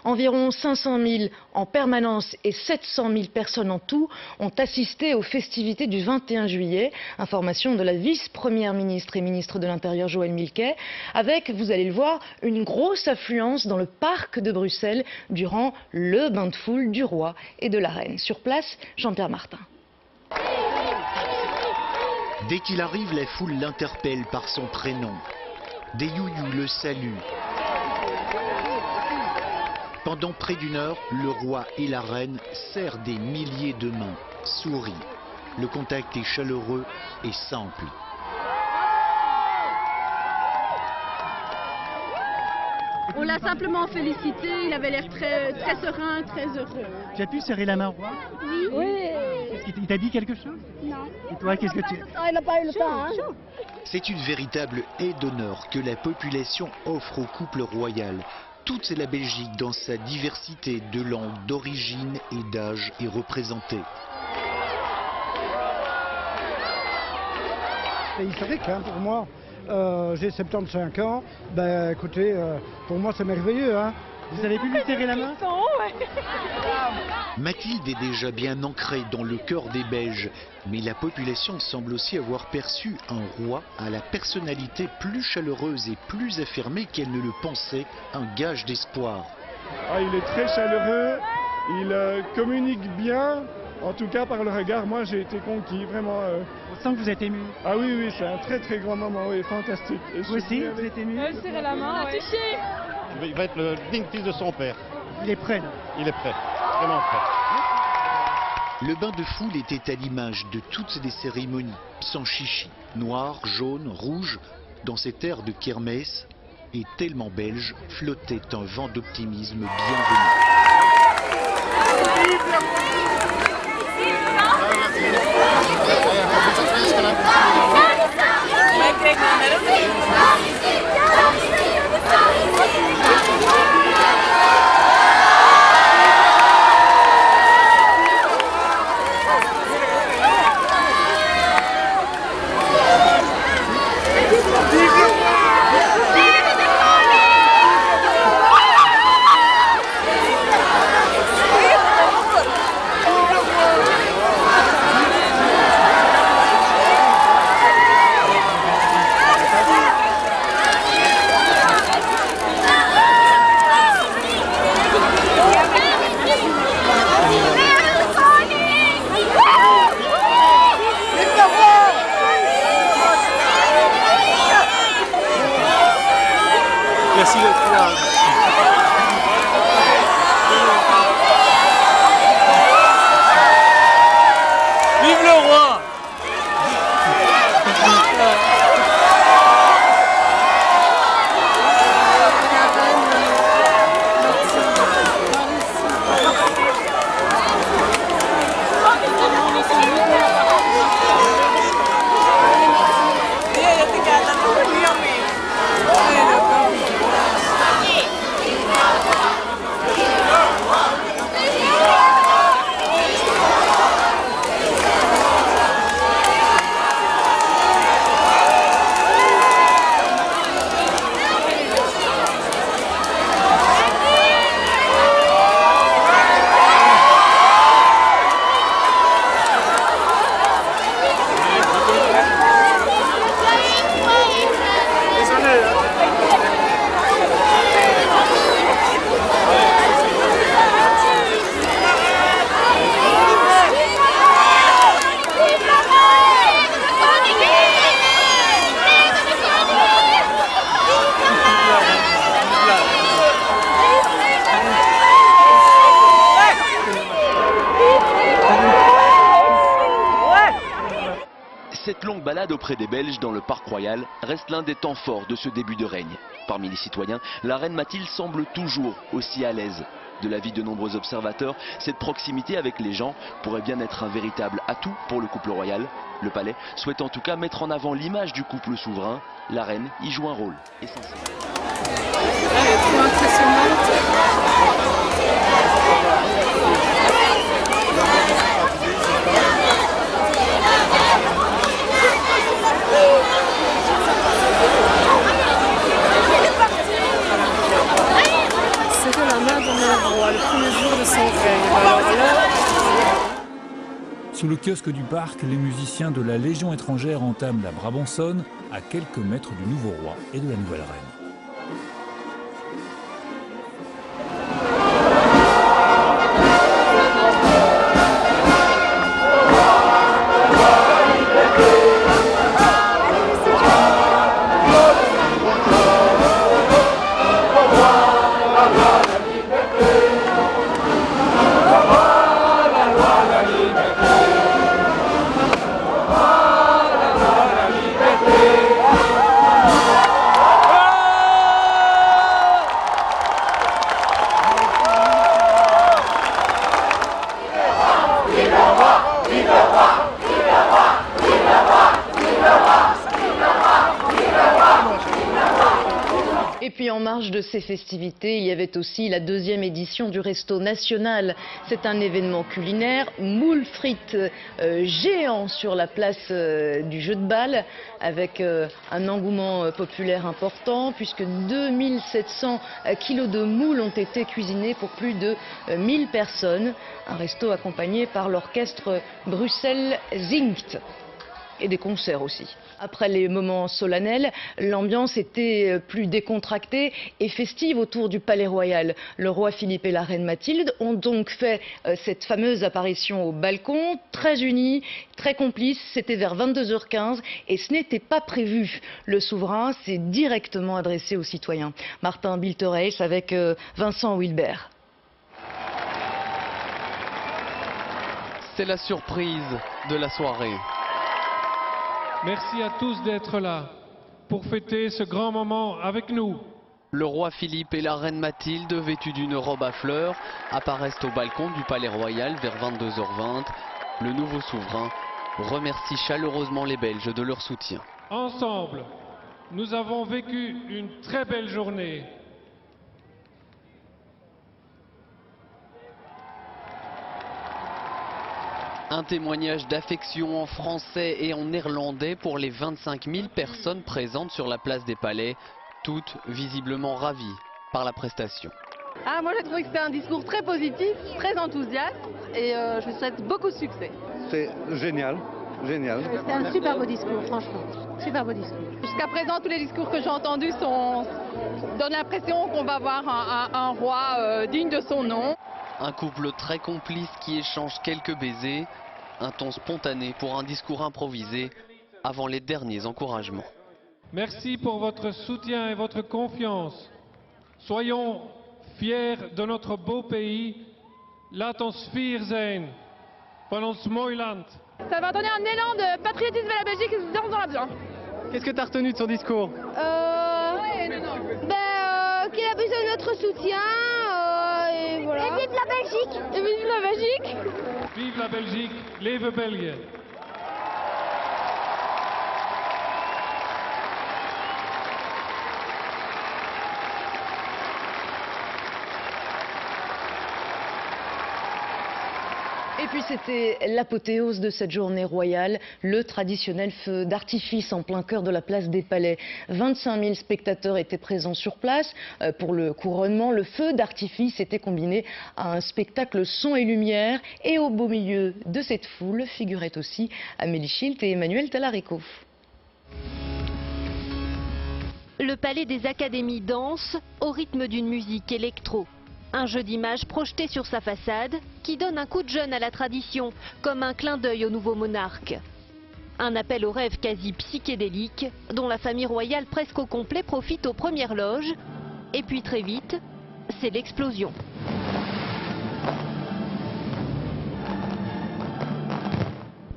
Environ 500 000 en permanence et 700 000 personnes en tout ont assisté aux festivités du 21 juillet. Information de la vice-première ministre et ministre de l'Intérieur Joëlle Milquet, avec, vous allez le voir, une grosse affluence dans le parc de Bruxelles durant le bain de foule du roi et de la reine. Sur place, Jean-Pierre Martin. Dès qu'il arrive, la foule l'interpelle par son prénom. Des youyous le saluent. Pendant près d'une heure, le roi et la reine serrent des milliers de mains, sourient. Le contact est chaleureux et simple. On l'a simplement félicité, il avait l'air très serein, très heureux. Tu as pu serrer la main au roi? Oui. Il t'a dit quelque chose? Non. Et toi, qu'est-ce que tu... Il n'a pas eu le temps, hein. C'est une véritable aide d'honneur que la population offre au couple royal. Toute la Belgique, dans sa diversité de langues, d'origine et d'âge, est représentée. C'est historique hein, pour moi. J'ai 75 ans. Ben, écoutez, pour moi c'est merveilleux. Hein. Vous avez pu lui serrer la main? Mathilde est déjà bien ancrée dans le cœur des Belges, mais la population semble aussi avoir perçu un roi à la personnalité plus chaleureuse et plus affirmée qu'elle ne le pensait, un gage d'espoir. Ah, il est très chaleureux, il communique bien, en tout cas par le regard, moi j'ai été conquis, vraiment. On sent que vous êtes ému. Ah oui, c'est un très très grand moment, oui, fantastique. Et vous aussi, vous êtes ému? Serrer la main, ouais. Touché. Il va être le digne fils de son père. Il est prêt là. Il est prêt, vraiment prêt. Le bain de foule était à l'image de toutes les cérémonies, sans chichi, noir, jaune, rouge, dans cette ère de kermesse, et tellement belge, flottait un vent d'optimisme bienvenu. Merci d'être là. Vive le roi! Cette longue balade auprès des Belges dans le parc royal reste l'un des temps forts de ce début de règne. Parmi les citoyens, la reine Mathilde semble toujours aussi à l'aise. De l'avis de nombreux observateurs, cette proximité avec les gens pourrait bien être un véritable atout pour le couple royal. Le palais souhaite en tout cas mettre en avant l'image du couple souverain. La reine y joue un rôle essentiel. Elle est trop impressionnante. Serrer la main dans premier roi, le premier jour de son règne. Alors là... Sous le kiosque du parc, les musiciens de la Légion étrangère entament la Brabançonne à quelques mètres du nouveau roi et de la nouvelle reine. Et puis en marge de ces festivités, il y avait aussi la deuxième édition du Resto National. C'est un événement culinaire, moules frites géants sur la place du jeu de balle, avec un engouement populaire important, puisque 2700 kilos de moules ont été cuisinés pour plus de 1000 personnes. Un resto accompagné par l'orchestre Bruxelles Zingt. Et des concerts aussi. Après les moments solennels, l'ambiance était plus décontractée et festive autour du Palais Royal. Le roi Philippe et la reine Mathilde ont donc fait cette fameuse apparition au balcon, très unis, très complices. C'était vers 22h15 et ce n'était pas prévu. Le souverain s'est directement adressé aux citoyens. Martin Biltereis avec Vincent Wilbert. C'est la surprise de la soirée. Merci à tous d'être là pour fêter ce grand moment avec nous. Le roi Philippe et la reine Mathilde, vêtus d'une robe à fleurs, apparaissent au balcon du Palais Royal vers 22h20. Le nouveau souverain remercie chaleureusement les Belges de leur soutien. Ensemble, nous avons vécu une très belle journée. Un témoignage d'affection en français et en néerlandais pour les 25 000 personnes présentes sur la place des Palais, toutes visiblement ravies par la prestation. Ah, moi j'ai trouvé que c'était un discours très positif, très enthousiaste et je lui souhaite beaucoup de succès. C'est génial, génial. C'était un super beau discours, franchement. Super beau discours. Jusqu'à présent, tous les discours que j'ai entendus donnent l'impression qu'on va avoir un roi digne de son nom. Un couple très complice qui échange quelques baisers, un ton spontané pour un discours improvisé avant les derniers encouragements. Merci pour votre soutien et votre confiance. Soyons fiers de notre beau pays. Laat ons fier zijn van ons mooi land. Ça va donner un élan de patriotisme à la Belgique qui se danse dans la bien. Qu'est-ce que tu as retenu de son discours? Qu'il a besoin de notre soutien. Et voilà. Et vive la Belgique! Et vive la Belgique! Vive la Belgique! Leve België! Et puis c'était l'apothéose de cette journée royale, le traditionnel feu d'artifice en plein cœur de la place des Palais. 25 000 spectateurs étaient présents sur place. Pour le couronnement, le feu d'artifice était combiné à un spectacle son et lumière. Et au beau milieu de cette foule figuraient aussi Amélie Schilt et Emmanuel Talarico. Le Palais des Académies danse au rythme d'une musique électro. Un jeu d'images projeté sur sa façade qui donne un coup de jeune à la tradition, comme un clin d'œil au nouveau monarque. Un appel au rêve quasi psychédélique, dont la famille royale presque au complet profite aux premières loges. Et puis très vite, c'est l'explosion.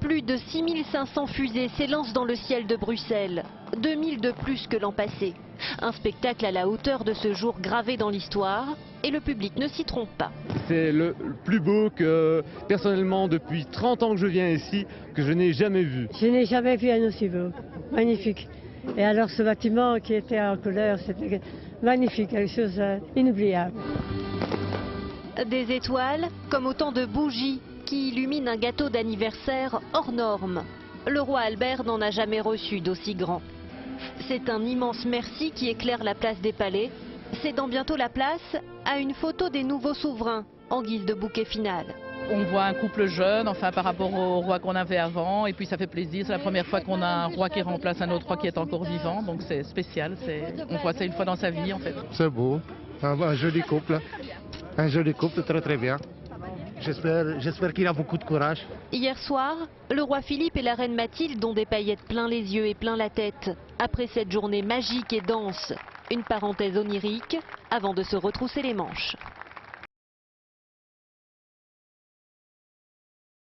Plus de 6500 fusées s'élancent dans le ciel de Bruxelles, 2000 de plus que l'an passé. Un spectacle à la hauteur de ce jour gravé dans l'histoire, et le public ne s'y trompe pas. C'est le plus beau que, personnellement, depuis 30 ans que je viens ici, que je n'ai jamais vu. Je n'ai jamais vu un aussi beau. Magnifique. Et alors ce bâtiment qui était en couleur, c'était magnifique, quelque chose d'inoubliable. Des étoiles, comme autant de bougies qui illuminent un gâteau d'anniversaire hors norme. Le roi Albert n'en a jamais reçu d'aussi grand. C'est un immense merci qui éclaire la place des Palais, cédant bientôt la place à une photo des nouveaux souverains en guise de bouquet final. On voit un couple jeune, enfin par rapport au roi qu'on avait avant, et puis ça fait plaisir. C'est la première fois qu'on a un roi qui remplace un autre roi qui est encore vivant, donc c'est spécial. On voit ça une fois dans sa vie en fait. C'est beau, un joli couple très très bien. J'espère qu'il a beaucoup de courage. Hier soir, le roi Philippe et la reine Mathilde ont des paillettes plein les yeux et plein la tête. Après cette journée magique et dense, une parenthèse onirique avant de se retrousser les manches.